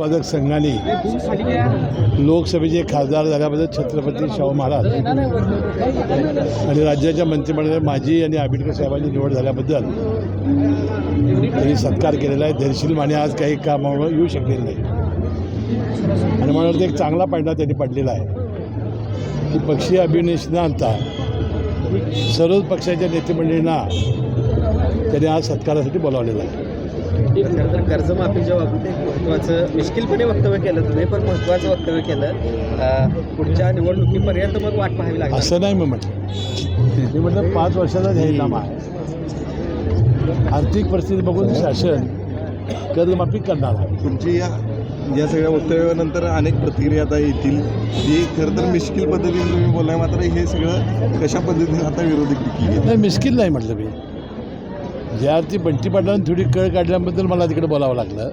उत्पादक संघाने लोकसभेचे खासदार झाल्याबद्दल छत्रपती शाहू महाराज आणि राज्याच्या मंत्रिमंडळात माझी आणि आंबेडकर साहेबांची निवड झाल्याबद्दल त्यांनी सत्कार केलेला आहे. धैर्यशील माने आज काही कामामुळे येऊ शकलेले नाही आणि मला वाटतं एक चांगला पायंडा त्यांनी पडलेला आहे की पक्षीय अभिनेश न आणता सर्वच पक्षाच्या नेतेमंडळींना त्यांनी आज सत्कारासाठी बोलावलेलं आहे. खरं तर कर्जमाफीच्या बाबतीत एक महत्त्वाचं मिश्किलपणे वक्तव्य केलं तुम्ही, पण महत्त्वाचं वक्तव्य केलं. पुढच्या निवडणुकीपर्यंत मग वाट पाहावी लागेल असं नाही मी म्हटलं 5 वर्षाचा जाहीरनामा आहे. आर्थिक परिस्थिती बघून शासन कर्जमाफी करणार आहे. तुमची या सगळ्या वक्तव्यानंतर अनेक प्रतिक्रिया आता येतील की खरं तर मिश्किल पद्धतीने तुम्ही बोलाय, मात्र हे सगळं कशा पद्धतीने आता विरोधी केली नाही मिश्किल नाही म्हटलं मी. ज्या ती बंटी पाटलांनी थोडी कळ काढल्याबद्दल मला तिकडे बोलावं लागलं.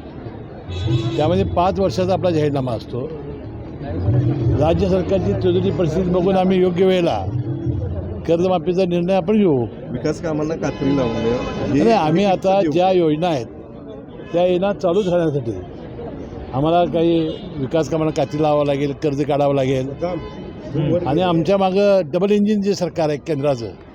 त्यामध्ये 5 वर्षाचा आपला जाहीरनामा असतो. राज्य सरकारची तुझी परिस्थिती बघून आम्ही योग्य वेळेला कर्जमाफीचा निर्णय आपण घेऊ. विकास कामांना कात्री लावून द्या. नाही आम्ही आता ज्या योजना आहेत त्या योजना चालू राहण्यासाठी आम्हाला काही विकास कामांना कात्री लावावं लागेल, कर्ज काढावं लागेल आणि आमच्या मागं डबल इंजिन जे सरकार आहे केंद्राचं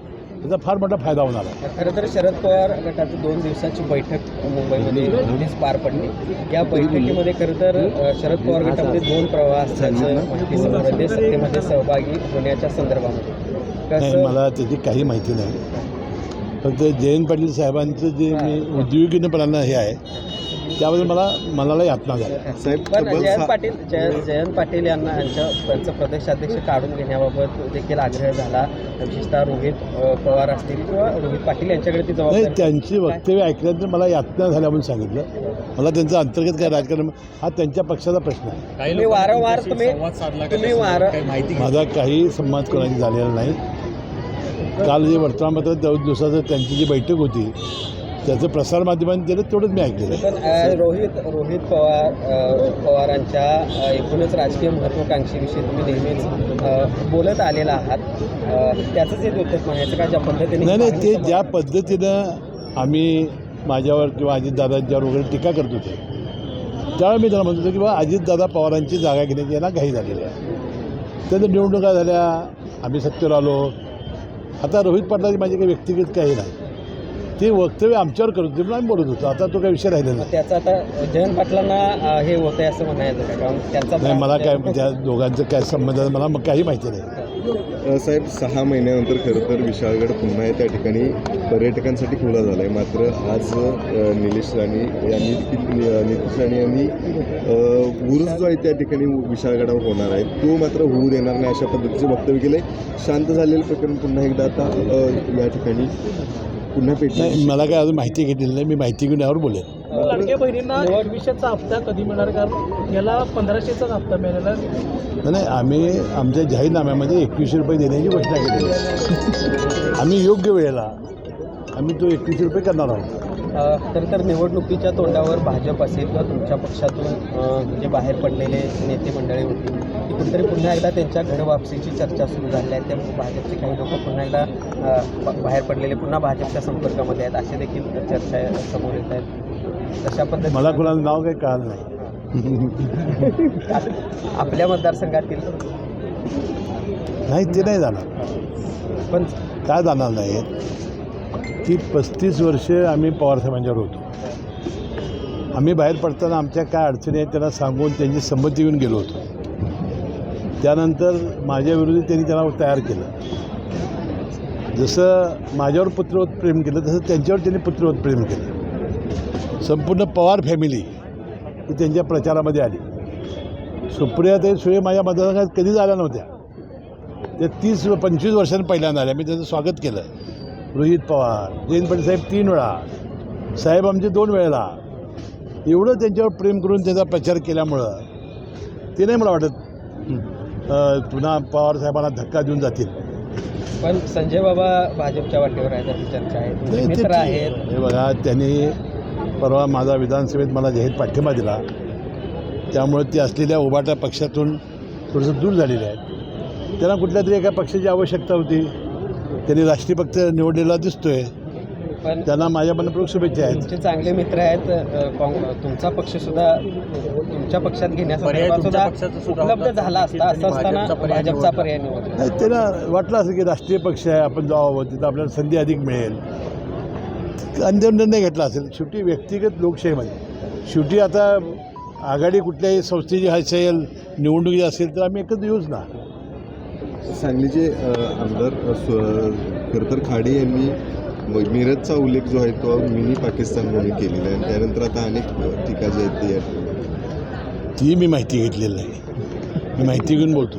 त्याचा फार मोठा फायदा होणार आहे. खरं तर शरद पवार गटाची 2 दिवसाची बैठक मुंबईमध्ये नुकतीच पार पडली. या बैठकीमध्ये खरं तर शरद पवार गटामध्ये 2 प्रवाह असल्याचं माहिती समोर येते. सत्तेमध्ये सहभागी होण्याच्या संदर्भामध्ये नाही मला त्याची काही माहिती नाही. फक्त जयंत पाटील साहेबांचं जे मी उद्योगीपणानं हे आहे त्याबद्दल मनाला यातना झाल्या. पण जयंत पाटील यांना त्यांचं प्रदेशाध्यक्ष काढून घेण्याबाबत देखील आग्रह झाला. विशेषतः रोहित पवार असतील किंवा रोहित पाटील यांच्याकडे ती नाही त्यांची वक्तव्य ऐकल्यानंतर मला यातना झाल्या म्हणून सांगितलं. मला त्यांचं अंतर्गत काय राजकारण हा त्यांच्या पक्षाचा प्रश्न आहे. माझा काही संवाद कोणाची झालेला नाही. काल जे वर्तमानपत्रात 2 दिवसाचं त्यांची जी बैठक होती त्याचं प्रसारमाध्यमांनी दिलं तेवढंच मी ऐकलेलं आहे. पण रोहित पवारांच्या एकूणच राजकीय महत्त्वाकांक्षेविषयी तुम्ही नेहमीच बोलत आलेला आहात. त्याचंच एक उत्तर म्हणायचं का ज्या पद्धतीने नाही ते ज्या पद्धतीनं आम्ही माझ्यावर किंवा अजितदादांच्यावर वगैरे टीका करत होते त्यावेळी मी त्याला म्हणत होतो की बाबा अजितदादा पवारांची जागा घेण्याची यांना घाई झालेली आहे. त्यानंतर निवडणुका झाल्या, आम्ही सत्तेवर आलो. आता रोहित पाटलाची माझी काही व्यक्तिगत काही नाही. ते वक्तव्य आमच्यावर करत होते म्हणून आम्ही बोलत होतो. आता तो काही विषय राहिलेला नाही. त्याचा आता जयंत पाटलांना हे होतंय असं म्हणायचं का? कारण त्यांचा नाही मला काय त्या दोघांचं काय संबंध आहे मला मग काही माहिती नाही. साहेब 6 महिन्यानंतर खरं तर विशाळगड पुन्हा त्या ठिकाणी पर्यटकांसाठी खुला झाला आहे. मात्र आज निलेश राणे यांनी उरूस जो आहे त्या ठिकाणी विशाळगडावर होणार आहे तो मात्र होऊ देणार नाही अशा पद्धतीचे वक्तव्य केलं आहे. शांत झालेलं प्रकरण पुन्हा एकदा आता या ठिकाणी पुन्हा नाही मला काय अजून माहिती घेतलेली नाही. मी माहिती घेऊन यावर बोलेन. लाडक्या बहिणींना 2100चा हप्ता कधी मिळणार? कारण याला 1500चाच हप्ता मिळालेला नाही. आम्ही आमच्या जाहीरनाम्यामध्ये 2100 रुपये देण्याची घोषणा केलेली आहे. आम्ही योग्य वेळेला आम्ही तो 2100 रुपये करणार आहोत. तर निवडणुकीच्या तोंडावर भाजप असेल किंवा तुमच्या पक्षातून जे बाहेर पडलेले नेते मंडळी होती ती कुठेतरी पुन्हा एकदा त्यांच्या घरवापसीची चर्चा सुरू झाली आहे. त्यामुळे भाजपचे काही लोक पुन्हा एकदा बाहेर पडलेले पुन्हा भाजपच्या संपर्कामध्ये आहेत असे देखील चर्चा समोर येत आहेत. तशा पद्धतीने मला कोणाचं नाव काही कळलं नाही. आपल्या मतदारसंघातील नाही ते नाही जाणार. पण काय जाणार नाही की 35 वर्षे आम्ही पवारसाहेबांच्यावर होतो. आम्ही बाहेर पडताना आमच्या काय अडचणी आहेत त्यांना सांगून त्यांची संमती घेऊन गेलो होतो. त्यानंतर माझ्याविरोधी त्यांनी त्यांना तयार केलं. जसं माझ्यावर पुत्रवत प्रेम केलं तसं त्यांच्यावर त्यांनी पुत्रवत प्रेम केलं. संपूर्ण पवार फॅमिली ही त्यांच्या प्रचारामध्ये आली. सुप्रियाताई सुळे माझ्या मतदारसंघात कधीच आल्या नव्हत्या. त्या 30-25 वर्षांनी पहिल्यांदा आल्या. मी त्यांचं स्वागत केलं. रोहित पवार, जयंत पाटील साहेब 3 वेळा, साहेब आमचे 2 वेळेला. एवढं त्यांच्यावर प्रेम करून त्यांचा प्रचार केल्यामुळं ते नाही मला वाटत पुन्हा पवार साहेबांना धक्का देऊन जातील. पण संजय बाबा भाजपच्या वाटेवर आहेत अशी चर्चा आहे. मित्र आहेत. हे बघा त्यांनी परवा माझा विधानसभेत मला जाहीर पाठिंबा दिला. त्यामुळे ते असलेल्या उभाटा पक्षातून थोडंसं दूर झालेले आहेत. त्यांना कुठल्या तरी एका पक्षाची आवश्यकता होती. त्यांनी राष्ट्रीय पक्ष निवडलेला दिसतोय. पण त्यांना माझ्या मनपूर्वक शुभेच्छा आहेत. तुमचे चांगले मित्र आहेत. तुमचा पक्ष सुद्धा तुमच्या पक्षात घेण्याचा सुद्धा उपलब्ध झाला असता, असं असताना भाजपचा पर्याय निवडला. नाही, त्यांना वाटलं असं की राष्ट्रीय पक्ष आहे, आपण जावं, तिथं आपल्याला संधी अधिक मिळेल, अंतिम निर्णय घेतला असेल. शेवटी व्यक्तिगत लोकशाहीमध्ये शेवटी आता आघाडी कुठल्याही संस्थेची असेल, निवडणुकी असेल तर आम्ही एकत्र येऊच ना. सांगलीचे आमदार खरं तर खाडे यांनी मिरजचा उल्लेख जो आहे तो मिनी पाकिस्तान म्हणून केलेला आहे. त्यानंतर आता अनेक टीका जी आहेत ती मी माहिती घेतलेली नाही. मी माहिती घेऊन बोलतो.